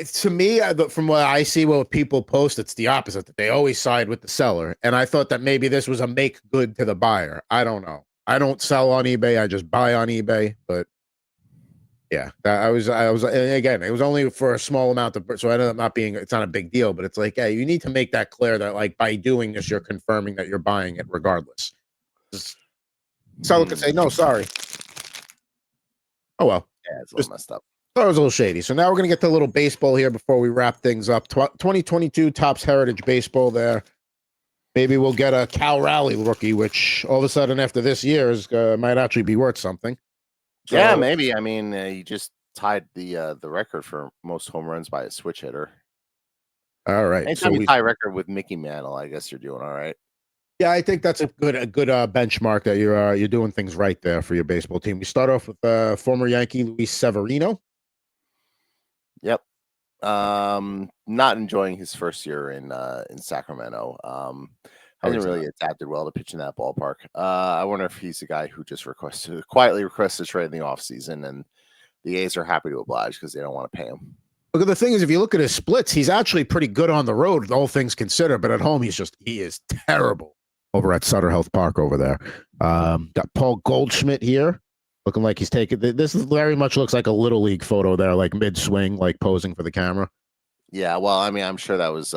[SPEAKER 1] To me, from what I see, what people post, it's the opposite. That they always side with the seller, and I thought that maybe this was a make good to the buyer. I don't know. I don't sell on eBay. I just buy on eBay. But yeah, I was again. It was only for a small amount of, so I ended up not being. It's not a big deal, but it's yeah, you need to make that clear that by doing this, you're confirming that you're buying it regardless. Seller could say no, sorry. Oh well.
[SPEAKER 2] Yeah, it's a little messed up.
[SPEAKER 1] That was a little shady. So now we're going to get to a little baseball here before we wrap things up. 2022 Topps Heritage Baseball there. Maybe we'll get a Cal Raleigh rookie, which all of a sudden after this year might actually be worth something.
[SPEAKER 2] So, yeah, maybe. I mean, he just tied the record for most home runs by a switch hitter.
[SPEAKER 1] All right.
[SPEAKER 2] Anytime you tie a record with Mickey Mantle, I guess you're doing all right.
[SPEAKER 1] Yeah, I think that's a good benchmark that you're doing things right there for your baseball team. We start off with former Yankee Luis Severino.
[SPEAKER 2] Yep. Not enjoying his first year in Sacramento. Hasn't really adapted well to pitching that ballpark. I wonder if he's the guy who just quietly requested a trade in the offseason, and the A's are happy to oblige because they don't want to pay him.
[SPEAKER 1] Look, the thing is, if you look at his splits, he's actually pretty good on the road, all things considered. But at home, he is terrible over at Sutter Health Park over there. Got Paul Goldschmidt here. Looking like he's taking this very much looks like a little league photo there, mid swing, posing for the camera. Yeah,
[SPEAKER 2] well, I mean, I'm sure that was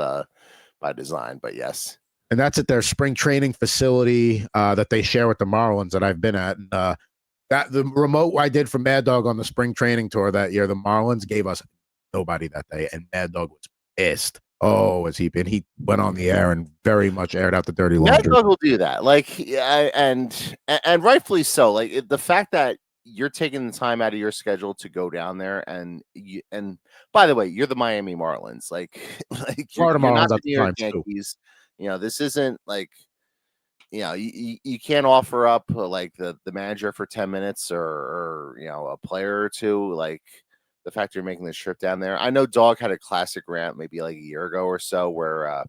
[SPEAKER 2] by design, but yes.
[SPEAKER 1] And that's at their spring training facility that they share with the Marlins that I've been at. And that the remote I did for Mad Dog on the spring training tour that year, the Marlins gave us nobody that day, and Mad Dog was pissed. Oh, he went on the air and very much aired out the dirty laundry.
[SPEAKER 2] Mad Dog will do that, and rightfully so. The fact that you're taking the time out of your schedule to go down there, and by the way, you're the Miami Marlins,
[SPEAKER 1] Florida Marlins
[SPEAKER 2] not
[SPEAKER 1] at the time
[SPEAKER 2] Yankees. Too. This isn't you can't offer up the manager for 10 minutes or a player or two. The fact you're making this trip down there. I know Dog had a classic rant maybe a year ago or so where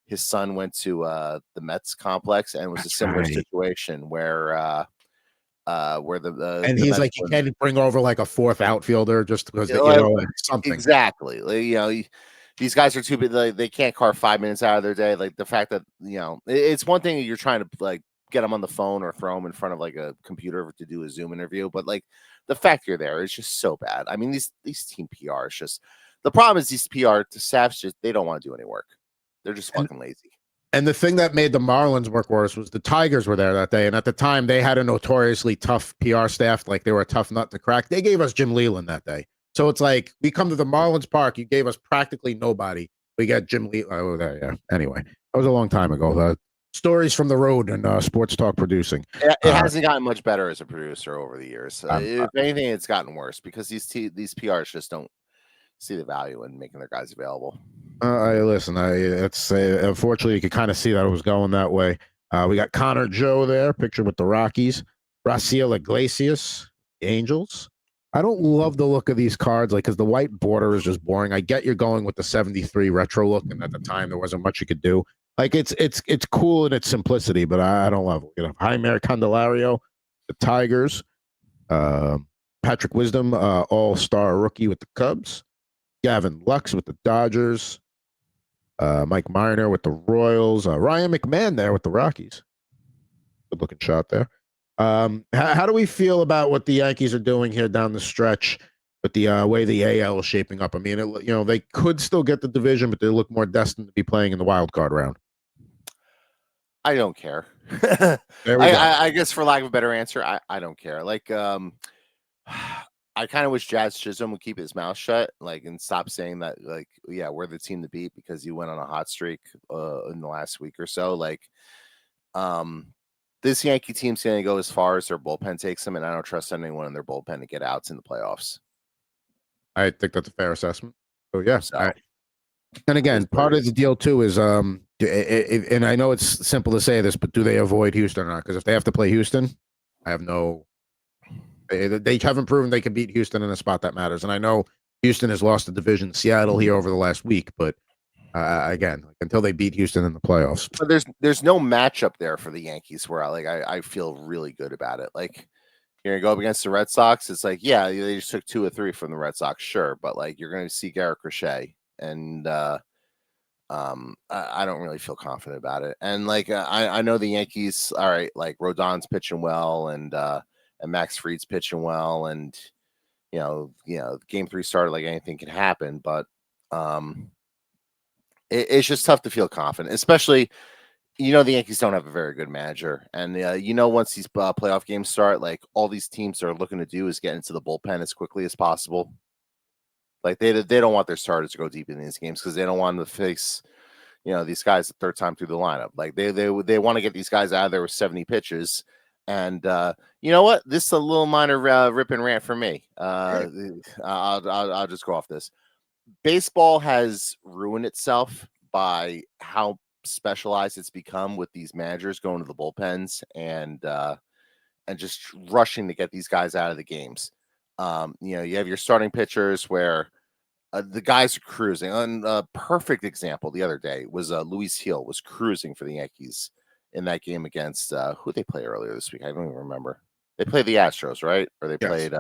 [SPEAKER 2] his son went to the Mets complex and it was a similar situation where the
[SPEAKER 1] and he's you can't bring over a fourth outfielder just because something.
[SPEAKER 2] Exactly. These guys are too big. They can't carve 5 minutes out of their day. The fact that it's one thing you're trying to get them on the phone or throw them in front of a computer to do a Zoom interview, but the fact you're there is just so bad. I mean, these team PR is just the problem is these PR staffs just they don't want to do any work. They're just fucking lazy.
[SPEAKER 1] And the thing that made the Marlins work worse was the Tigers were there that day, and at the time they had a notoriously tough PR staff. They were a tough nut to crack. They gave us Jim Leland that day, so it's we come to the Marlins Park. You gave us practically nobody, We got Jim Lee. Oh, there, yeah. Anyway, that was a long time ago. Stories from the road and sports talk producing.
[SPEAKER 2] It hasn't gotten much better as a producer over the years.
[SPEAKER 1] I'm-
[SPEAKER 2] If anything, it's gotten worse because these PRs just don't see the value in making their guys available.
[SPEAKER 1] Listen. Unfortunately, you could kind of see that it was going that way. We got Connor Joe there, picture with the Rockies. Raciel Iglesias, the Angels. I don't love the look of these cards, like because the white border is just boring. I get you're going with the 73 retro look, and at the time there wasn't much you could do. Like it's cool in its simplicity, but I don't love it. You know, Jaime Candelario, the Tigers. Patrick Wisdom, all-star rookie with the Cubs. Gavin Lux with the Dodgers. Mike Minor with the Royals. Ryan McMahon there with the Rockies. Good looking shot there. How do we feel about what the Yankees are doing here down the stretch with the way the AL is shaping up? I mean, they could still get the division, but they look more destined to be playing in the wild card round.
[SPEAKER 2] I don't care.
[SPEAKER 1] There we go.
[SPEAKER 2] I guess for lack of a better answer, I don't care. Like, I kind of wish Jazz Chisholm would keep his mouth shut, like, and stop saying that, like, yeah, we're the team to beat because you went on a hot streak in the last week or so. Like, this Yankee team's going to go as far as their bullpen takes them, and I don't trust anyone in their bullpen to get outs in the playoffs.
[SPEAKER 1] I think that's a fair assessment. So, yeah.
[SPEAKER 2] So,
[SPEAKER 1] and again, part of the deal, too, is, and I know it's simple to say this, but do they avoid Houston or not? Because if they have to play Houston, I have no... They haven't proven they can beat Houston in a spot that matters. And I know Houston has lost the division to Seattle here over the last week, but again, until they beat Houston in the playoffs.
[SPEAKER 2] But there's no matchup there for the Yankees where I feel really good about it. Like, you're going to go up against the Red Sox. It's like, yeah, they just took 2 or 3 from the Red Sox. Sure. But like, you're going to see Garrett Crochet, and I don't really feel confident about it. And like, I know the Yankees, all right, like Rodon's pitching well, and Max Fried's pitching well, and you know, game 3 started like anything can happen, but it's just tough to feel confident, especially, the Yankees don't have a very good manager, and once these playoff games start, like all these teams are looking to do is get into the bullpen as quickly as possible. Like they don't want their starters to go deep in these games because they don't want to face these guys the third time through the lineup. Like they want to get these guys out of there with 70 pitches. And you know what? This is a little minor rip and rant for me. I'll just go off this. Baseball has ruined itself by how specialized it's become with these managers going to the bullpens and just rushing to get these guys out of the games. You have your starting pitchers where the guys are cruising. And a perfect example the other day was Luis Hill was cruising for the Yankees in that game against who they play earlier this week. I don't even remember. They played the Astros, right? Or they played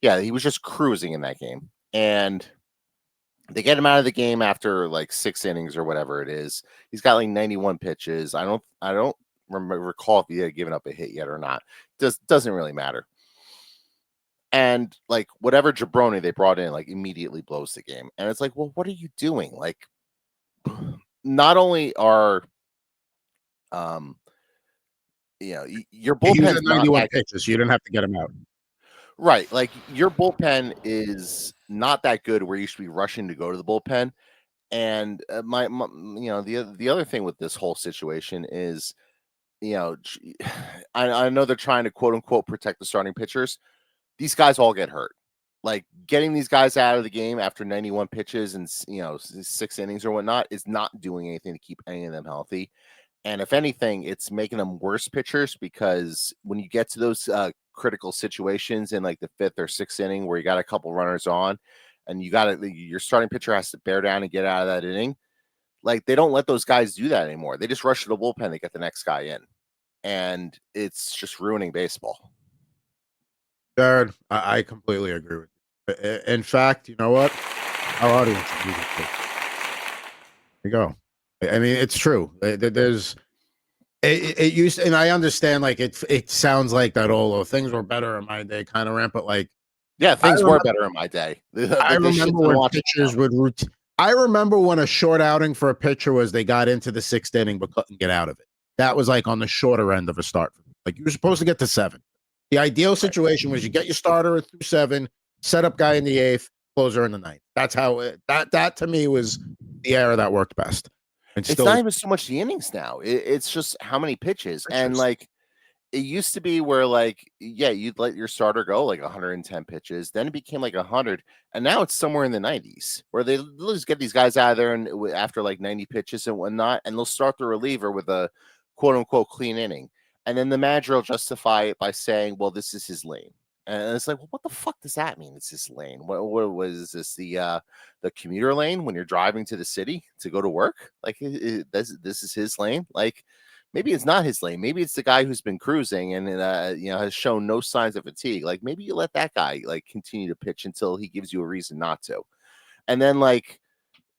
[SPEAKER 2] he was just cruising in that game. And they get him out of the game after like 6 innings or whatever it is. He's got like 91 pitches. I don't recall if he had given up a hit yet or not. Doesn't really matter. And like whatever jabroni they brought in, like immediately blows the game. And it's like, well, what are you doing? Like, not only are your bullpen
[SPEAKER 1] 91 pitches. You didn't have to get him out.
[SPEAKER 2] Right. Like your bullpen is not that good where you should be rushing to go to the bullpen. And the other thing with this whole situation is, I know they're trying to quote unquote protect the starting pitchers. These guys all get hurt. Like getting these guys out of the game after 91 pitches and 6 innings or whatnot is not doing anything to keep any of them healthy. And if anything, it's making them worse pitchers because when you get to those critical situations in like the 5th or 6th inning where you got a couple runners on and your starting pitcher has to bear down and get out of that inning, like they don't let those guys do that anymore. They just rush to the bullpen to get the next guy in. And it's just ruining baseball.
[SPEAKER 1] Jared, I completely agree with you. In fact, you know what? Our audience is using it. There you go. I mean, it's true. There's it used, and I understand. Like it sounds like that. Oh, things were better in my day, kind of rant. But like,
[SPEAKER 2] yeah, things were better in my day.
[SPEAKER 1] I remember when pitchers would. I remember when a short outing for a pitcher was they got into the 6th inning but couldn't get out of it. That was like on the shorter end of a start. Like you were supposed to get to 7. The ideal situation was you get your starter through 7, set up guy in the 8th, closer in the 9th. That's how that to me was the era that worked best. And
[SPEAKER 2] It's not even so much the innings now. It's just how many pitches. And like it used to be where like, yeah, you'd let your starter go like 110 pitches, then it became like 100, and now it's somewhere in the 90s where they'll just get these guys out of there and after like 90 pitches and whatnot, and they'll start the reliever with a quote unquote clean inning, and then the manager will justify it by saying, well, this is his lane. And it's like, well, what the fuck does that mean? It's his lane. What was this? The commuter lane when you're driving to the city to go to work? Like this is his lane. Like maybe it's not his lane. Maybe it's the guy who's been cruising and has shown no signs of fatigue. Like maybe you let that guy like continue to pitch until he gives you a reason not to, and then like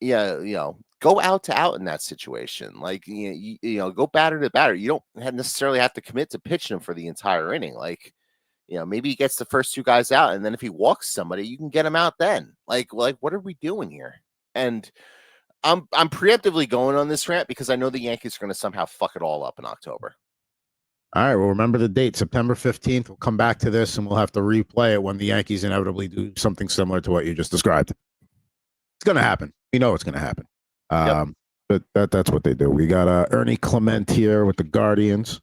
[SPEAKER 2] go out to out in that situation. Like go batter to batter. You don't necessarily have to commit to pitching him for the entire inning. Like maybe he gets the first two guys out, and then if he walks somebody, you can get him out then. Like what are we doing here? And I'm preemptively going on this rant because I know the Yankees are going to somehow fuck it all up in October.
[SPEAKER 1] All right, well, remember the date, September 15th. We'll come back to this, and we'll have to replay it when the Yankees inevitably do something similar to what you just described. It's going to happen. We know it's going to happen. But that's what they do. We got Ernie Clement here with the Guardians.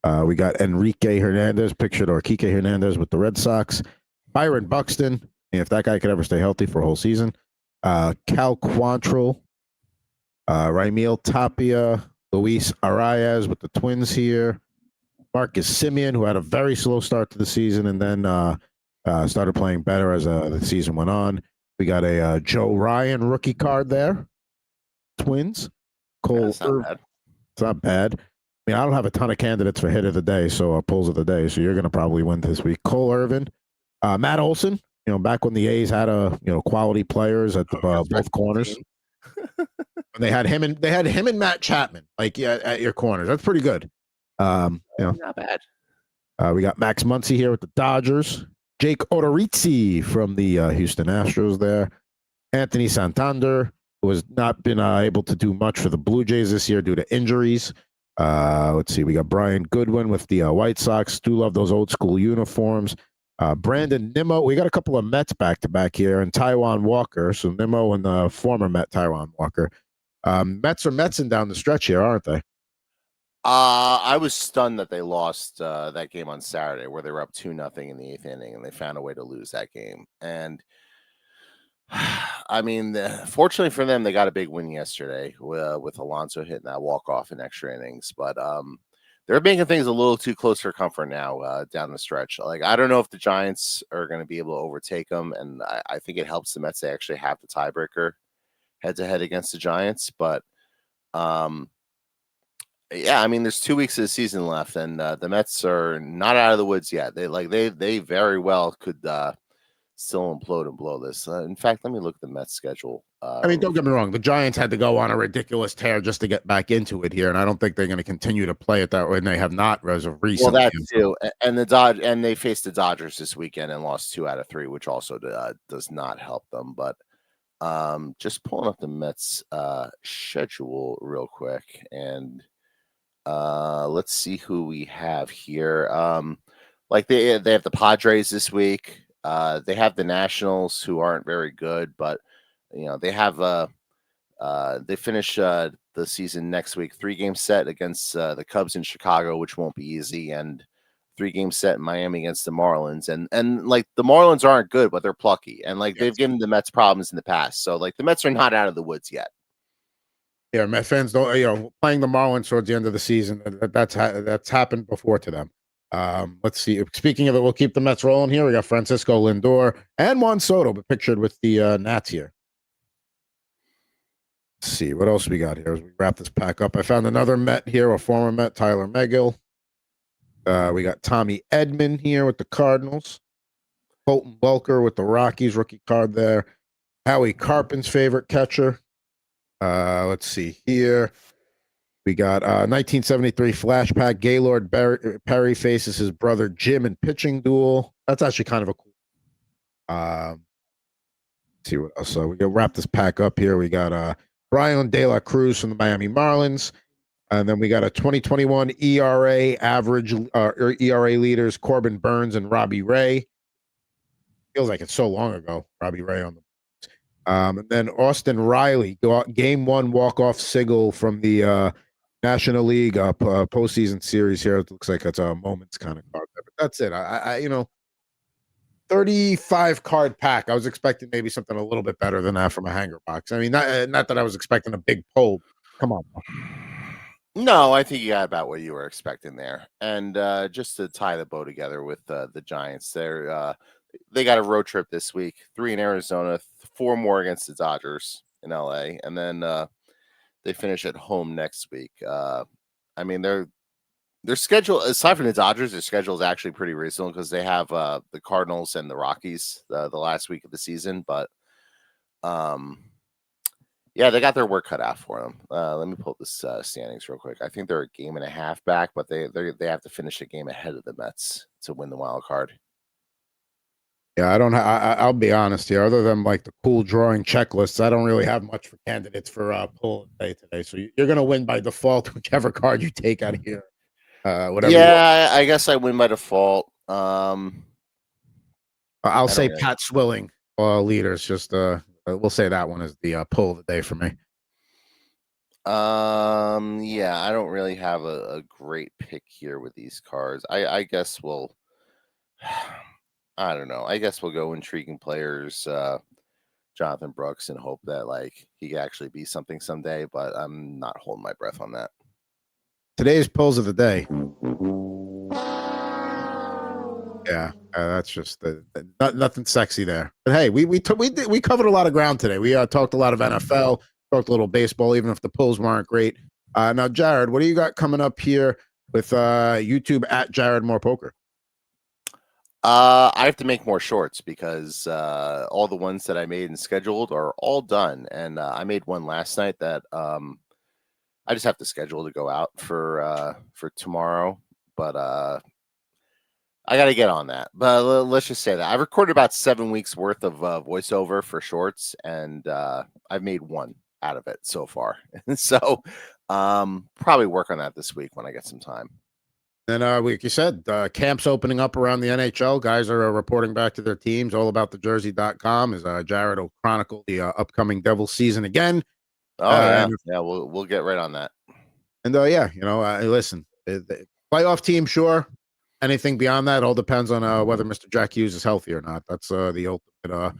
[SPEAKER 1] We got Enrique Hernandez, pictured, or Kike Hernandez with the Red Sox. Byron Buxton, if that guy could ever stay healthy for a whole season. Cal Quantrill. Raimel Tapia, Luis Arias with the Twins here. Marcus Simeon, who had a very slow start to the season and then started playing better as the season went on. We got a Joe Ryan rookie card there. Twins. Cole.
[SPEAKER 2] That's not bad.
[SPEAKER 1] It's not bad. I mean, I don't have a ton of candidates for hit of the day, so pulls of the day. So you're going to probably win this week. Cole Irvin, Matt Olson. Back when the A's had quality players at both corners. And they had him and Matt Chapman at your corners. That's pretty good.
[SPEAKER 2] Not bad.
[SPEAKER 1] We got Max Muncy here with the Dodgers. Jake Odorizzi from the Houston Astros there. Anthony Santander, who has not been able to do much for the Blue Jays this year due to injuries. Let's see. We got Brian Goodwin with the White Sox. Do love those old school uniforms. Brandon Nimmo. We got a couple of Mets back to back here, and Taijuan Walker. So Nimmo and the former Met Taijuan Walker. Mets are Metsing down the stretch here, aren't they?
[SPEAKER 2] I was stunned that they lost that game on Saturday, where they were up 2-0 in the 8th inning, and they found a way to lose that game. And I mean, fortunately for them, they got a big win yesterday with Alonso hitting that walk-off in extra innings. But they're making things a little too close for comfort now down the stretch. Like, I don't know if the Giants are going to be able to overtake them, and I think it helps the Mets to actually have the tiebreaker head-to-head against the Giants. But yeah, I mean, there's 2 weeks of the season left, and the Mets are not out of the woods yet. They very well could still implode and blow this. In fact, let me look at the Mets schedule.
[SPEAKER 1] I mean, don't get me wrong. The Giants had to go on a ridiculous tear just to get back into it here, and I don't think they're going to continue to play it that way, and they have not as of recently.
[SPEAKER 2] Well, that too. And they faced the Dodgers this weekend and lost 2 out of 3, which also does not help them. But just pulling up the Mets schedule real quick, and let's see who we have here. Like they have the Padres this week. They have the Nationals, who aren't very good, but they have they finish the season next week. 3-game set against the Cubs in Chicago, which won't be easy, and 3-game set in Miami against the Marlins. And like the Marlins aren't good, but they're plucky, and like they've given the Mets problems in the past. So like the Mets are not out of the woods yet.
[SPEAKER 1] Yeah, Met fans don't. Playing the Marlins towards the end of the season, that's happened before to them. Let's see. Speaking of it, we'll keep the Mets rolling here. We got Francisco Lindor and Juan Soto, but pictured with the Nats here. Let's see what else we got here as we wrap this pack up. I found another Met here, a former Met, Tyler Megill. We got Tommy Edman here with the Cardinals. Colton Welker with the Rockies, rookie card there. Howie Carpen's favorite catcher. Let's see here. We got 1973 flashback. Gaylord Perry faces his brother Jim in pitching duel. That's actually kind of a cool. Let's see what else. So we can wrap this pack up here. We got Brian De La Cruz from the Miami Marlins. And then we got a 2021 ERA average ERA leaders, Corbin Burns and Robbie Ray. Feels like it's so long ago, Robbie Ray on the And then Austin Riley, game 1 walk-off single from the National League postseason series here. It looks like it's a moments kind of card there, but that's it. I 35 card pack. I was expecting maybe something a little bit better than that from a hanger box. I mean, not that I was expecting a big pull. Come on.
[SPEAKER 2] No, I think you got about what you were expecting there. And just to tie the bow together with the Giants, they got a road trip this week, 3 in Arizona, 4 more against the Dodgers in LA, and then they finish at home next week. I mean, their schedule, aside from the Dodgers, their schedule is actually pretty reasonable because they have the Cardinals and the Rockies the last week of the season. But yeah, they got their work cut out for them. Let me pull up this standings real quick. I think they're a game and a half back, but they have to finish a game ahead of the Mets to win the wild card.
[SPEAKER 1] Yeah, I'll be honest here. Other than like the cool drawing checklists, I don't really have much for candidates for pull today. So you're gonna win by default, whichever card you take out of here. Whatever.
[SPEAKER 2] Yeah, I guess I win by default.
[SPEAKER 1] I'll say Pat Swilling leaders. Just we'll say that one is the pull of the day for me.
[SPEAKER 2] Yeah, I don't really have a great pick here with these cards. I guess we'll. I don't know. I guess we'll go intriguing players, Jonathan Brooks, and hope that like he can actually be something someday. But I'm not holding my breath on that.
[SPEAKER 1] Today's pulls of the day. Yeah, that's just nothing sexy there. But hey, we covered a lot of ground today. We talked a lot of NFL, talked a little baseball, even if the pulls weren't great. Now, Jared, what do you got coming up here with YouTube at Jared Moore Poker?
[SPEAKER 2] I have to make more shorts because all the ones that I made and scheduled are all done, and I made one last night that I just have to schedule to go out for tomorrow. But I got to get on that. But let's just say that I've recorded about 7 weeks worth of voiceover for shorts, and I've made one out of it so far. So probably work on that this week when I get some time.
[SPEAKER 1] And like you said, camps opening up around the NHL. Guys are reporting back to their teams. All about the jersey.com as Jared will chronicle the upcoming Devils season again.
[SPEAKER 2] Oh, yeah. Yeah, we'll get right on that.
[SPEAKER 1] And yeah, listen, the playoff team, sure. Anything beyond that all depends on whether Mr. Jack Hughes is healthy or not. That's the ultimate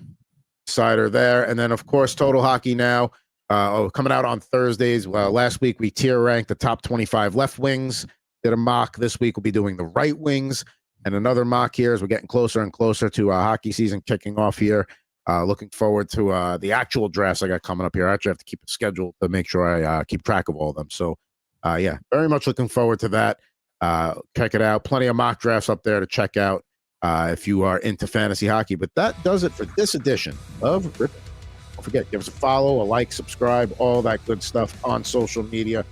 [SPEAKER 1] decider there. And then, of course, Total Hockey Now coming out on Thursdays. Well, last week we tier ranked the top 25 left wings. Did a mock. This week we'll be doing the right wings and another mock here as we're getting closer and closer to hockey season kicking off here. Looking forward to the actual drafts I got coming up here. I actually have to keep a schedule to make sure I keep track of all of them. So, yeah, very much looking forward to that. Check it out. Plenty of mock drafts up there to check out if you are into fantasy hockey. But that does it for this edition of Rip. Don't forget, give us a follow, a like, subscribe, all that good stuff on social media.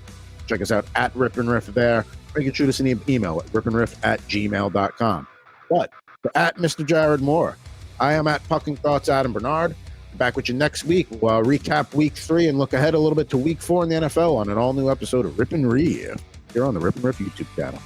[SPEAKER 1] Check us out at Rip and Riff there. Or you can shoot us an email at ripandriff@gmail.com. But for at Mr. Jared Moore, I am at Pucking Thoughts Adam Bernard. Back with you next week. We'll recap week 3 and look ahead a little bit to week 4 in the NFL on an all-new episode of Rip and Riff here on the Rip and Riff YouTube channel.